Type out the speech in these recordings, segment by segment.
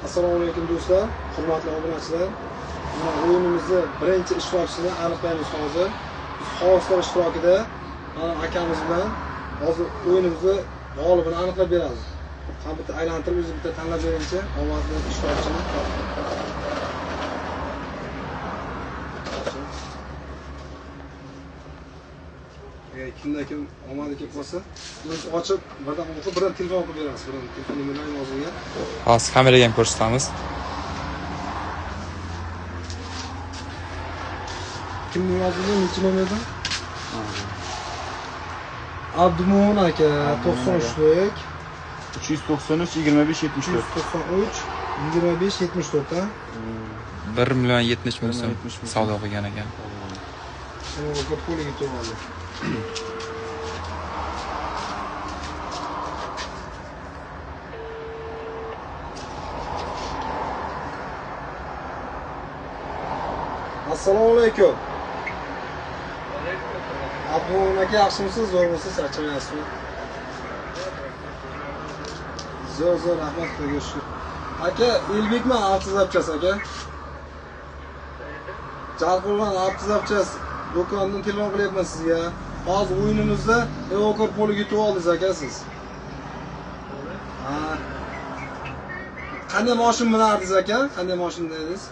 Assalomu alaykum do'stlar, hurmatli obunachilar. Mana o'yinimizni birinchi ishtirokchisini aniqlaymiz hozir. Xoslar ishtirokida akamiz bilan hozir o'yinimizni g'olibini aniqlab beramiz. Ham bitta aylantirib o'zi bitta tanlab beringchi, omadli ishtirokchini. Kimda kim omadi kelib qolsa, o'zi ochib, birdan o'qib, birdan telefon qilib beramiz. Birdan telefon nomerini yozilgan. Hozir kameraga ham ko'rsatamiz. Kimni yozilgan, necha nomerda? Abdumo'min aka 93lik 393 25 74. 393 25 74 ha. 1.70 million savdo qilgan ekan. Shuni ko'p qo'liga to'g'ri. Assalomu alaykum. Abdumo'min aka yaxshimisiz, zo'rmisiz, charchamayapsizmi? Zo'r, rahmat, xudoga shukr. Aka, Elbekman avtozapchasi aka. Jalqulman avtozapchasi do'kondan telefon qilyapman sizga. Hozir o'yinimizda Evokor poliga yetib oldingiz aka siz. Ha. Qanday mashina minardingiz aka? Qanday mashina edingiz?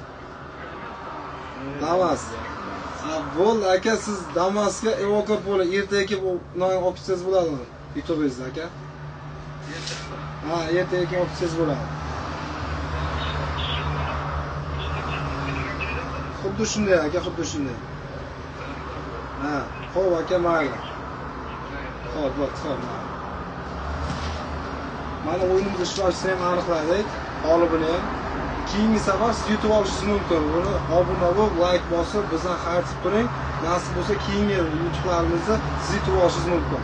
Damas. Bo'ldi aka, siz Damasga Evokor poli ertaga kelib olib ketsangiz bo'ladimi? YouTube'ingizda aka. Ha, ertaga kelib olib ketsangiz bo'ladi. Xuddi shunday aka, xuddi shunday. Ha, xo'p aka, mayli. Xo'p, xo'p. Mana o'yinimiz ishtirokchisini ham aniqladik, g'olibini ham. Keyingi safar siz yutib olishingiz mumkin. Buni obuna bo'lib, like bosib, bizdan xaritib turing. Nasib bo'lsa, keyingi yutuqlarimizni siz yutib olishingiz mumkin.